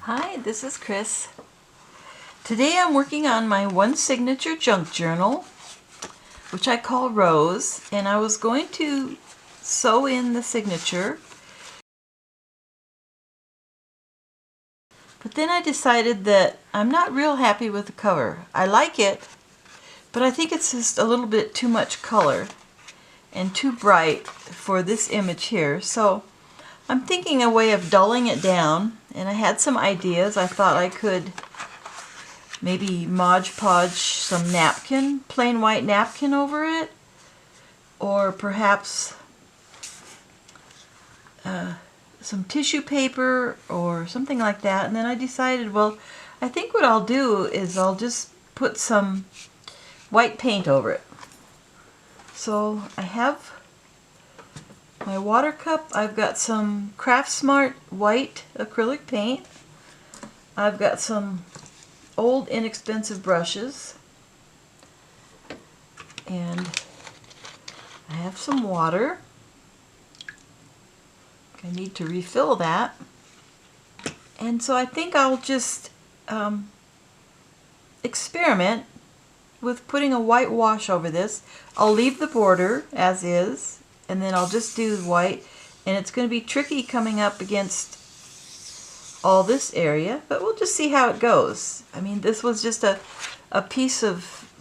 Hi, this is Chris. Today I'm working on my one signature junk journal, which I call Rose, and I was going to sew in the signature, but then I decided that I'm not real happy with the cover. I like it, but I think it's just a little bit too much color and too bright for this image here. So I'm thinking a way of dulling it down, and I had some ideas. I thought I could maybe Mod Podge some napkin, plain white napkin over it, or perhaps some tissue paper or something like that. And then I decided, well, I think what I'll do is I'll just put some white paint over it. So I have my water cup. I've got some Craft Smart white acrylic paint. I've got some old inexpensive brushes, and I have some water. I need to refill that, and so I think I'll just experiment with putting a white wash over this. I'll leave the border as is, and then I'll just do white, and it's going to be tricky coming up against all this area, but we'll just see how it goes. I mean, this was just a piece of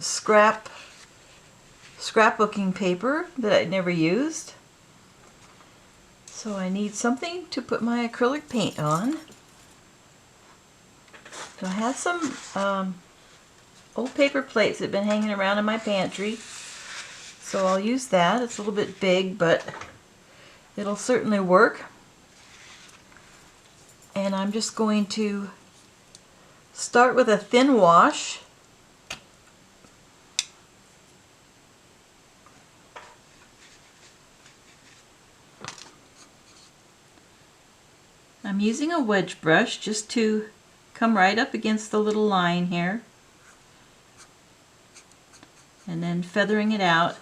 scrapbooking paper that I'd never used. So I need something to put my acrylic paint on. So I have some old paper plates that have been hanging around in my pantry. So I'll use that. It's a little bit big, but it'll certainly work. And I'm just going to start with a thin wash. I'm using a wedge brush just to come right up against the little line here, and then feathering it out.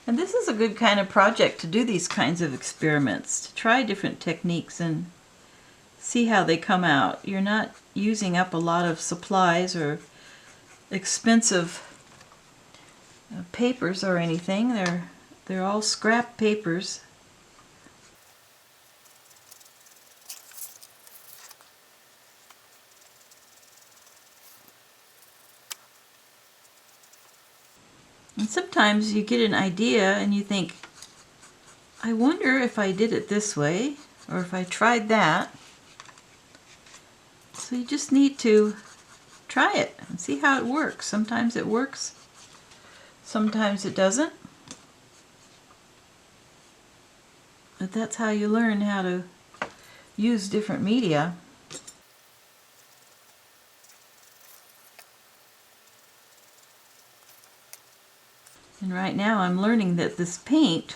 And this is a good kind of project to do these kinds of experiments, to try different techniques and see how they come out. You're not using up a lot of supplies or expensive papers or anything. They're all scrap papers. And sometimes you get an idea and you think, I wonder if I did it this way, or if I tried that. So you just need to try it and see how it works. Sometimes it works, sometimes it doesn't. But that's how you learn how to use different media. And right now I'm learning that this paint,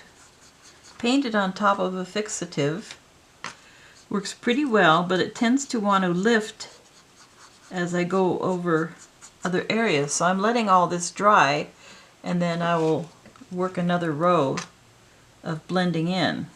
painted on top of a fixative, works pretty well, but it tends to want to lift as I go over other areas. So I'm letting all this dry, and then I will work another row of blending in.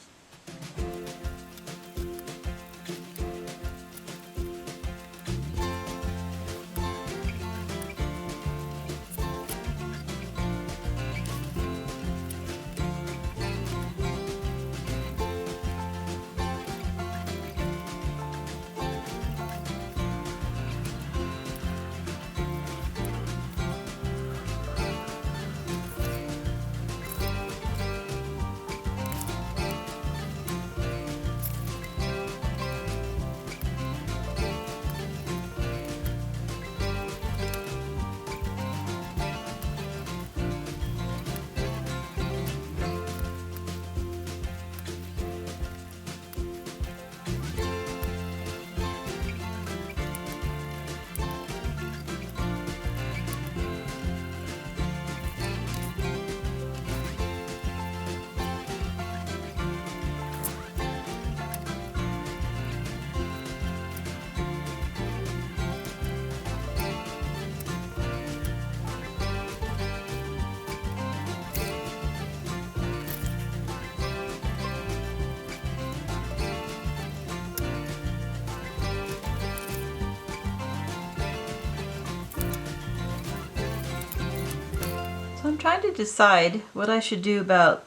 I'm trying to decide what I should do about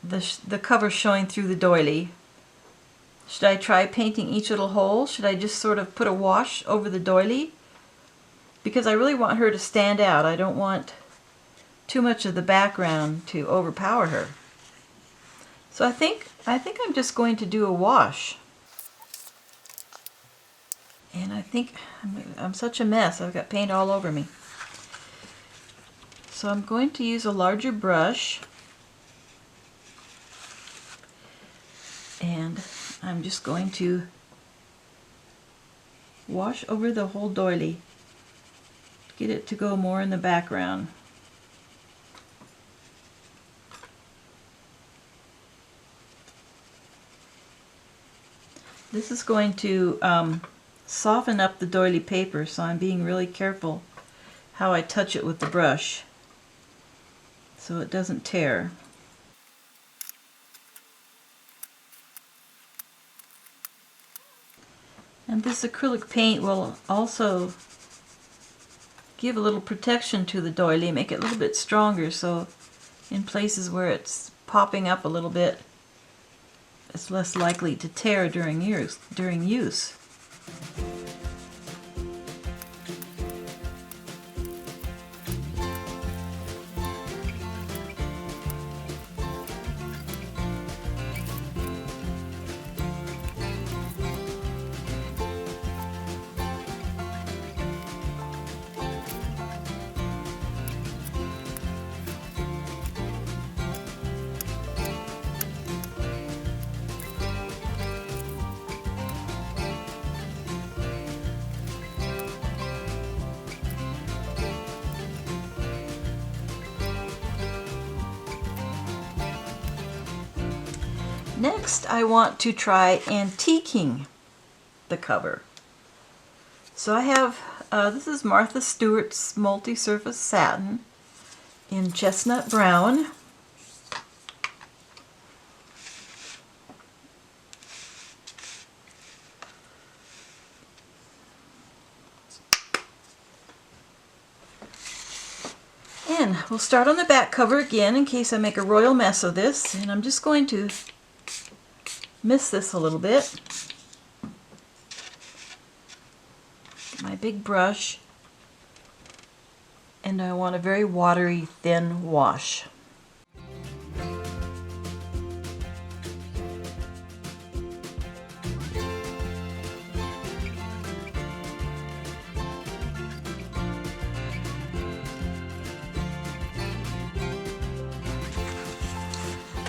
the cover showing through the doily. Should I try painting each little hole? Should I just sort of put a wash over the doily? Because I really want her to stand out. I don't want too much of the background to overpower her. So I think I'm just going to do a wash. And I think I'm such a mess. I've got paint all over me. So I'm going to use a larger brush. And I'm just going to wash over the whole doily. Get it to go more in the background. This is going to soften up the doily paper, so I'm being really careful how I touch it with the brush so it doesn't tear. And this acrylic paint will also give a little protection to the doily, make it a little bit stronger, so in places where it's popping up a little bit, it's less likely to tear during use. Next, I want to try antiquing the cover. So I have, this is Martha Stewart's multi-surface satin in chestnut brown. And we'll start on the back cover again in case I make a royal mess of this, and I'm just going to mist this a little bit. Get my big brush, and I want a very watery, thin wash.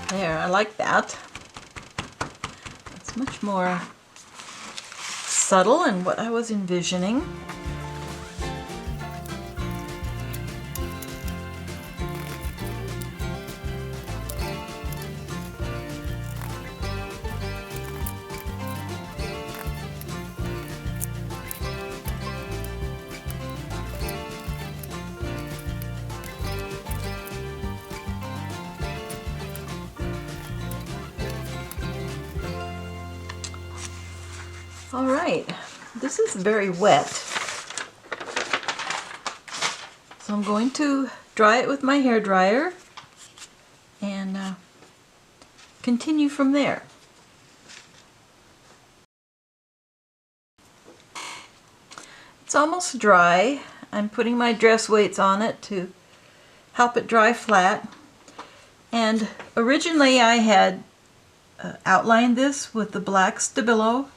There, I like that. It's much more subtle in what I was envisioning. All right, this is very wet, so I'm going to dry it with my hair dryer and continue from there. It's almost dry. I'm putting my dress weights on it to help it dry flat, and originally I had outlined this with the black Stabilo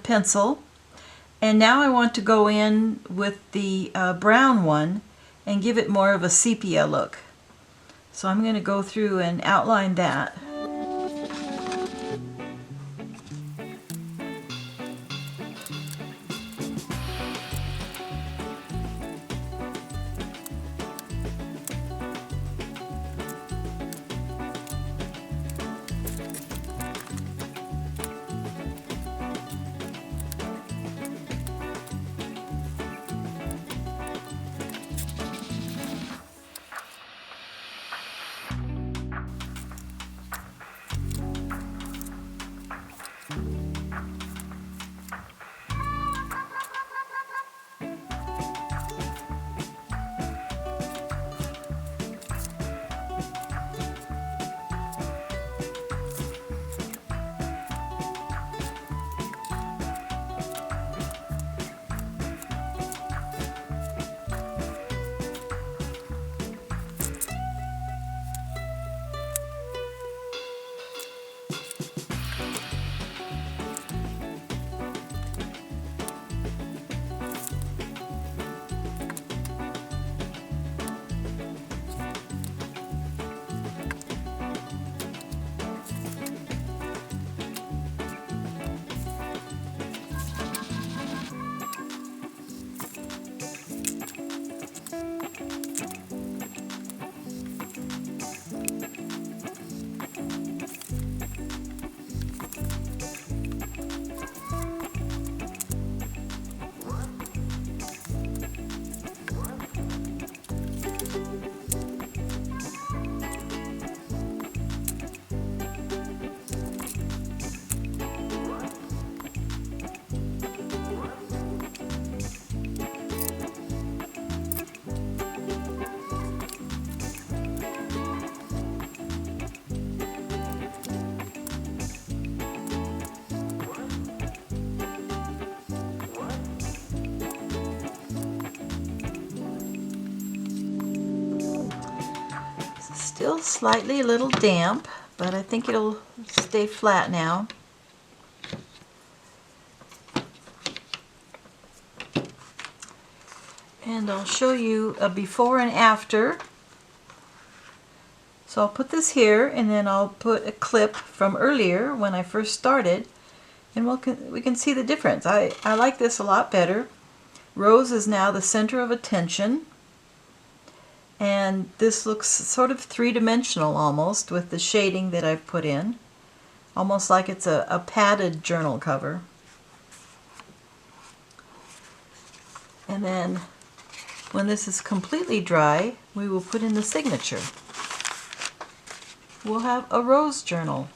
pencil, and now I want to go in with the brown one and give it more of a sepia look. So I'm going to go through and outline that. Still slightly a little damp, but I think it'll stay flat now. And I'll show you a before and after. So I'll put this here, and then I'll put a clip from earlier when I first started, and we can see the difference. I like this a lot better. Rose is now the center of attention, and this looks sort of three-dimensional almost with the shading that I've put in, almost like it's a padded journal cover. And then when this is completely dry, we will put in the signature. We'll have a rose journal.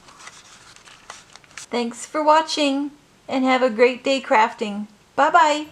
Thanks for watching, and have a great day crafting. Bye-bye.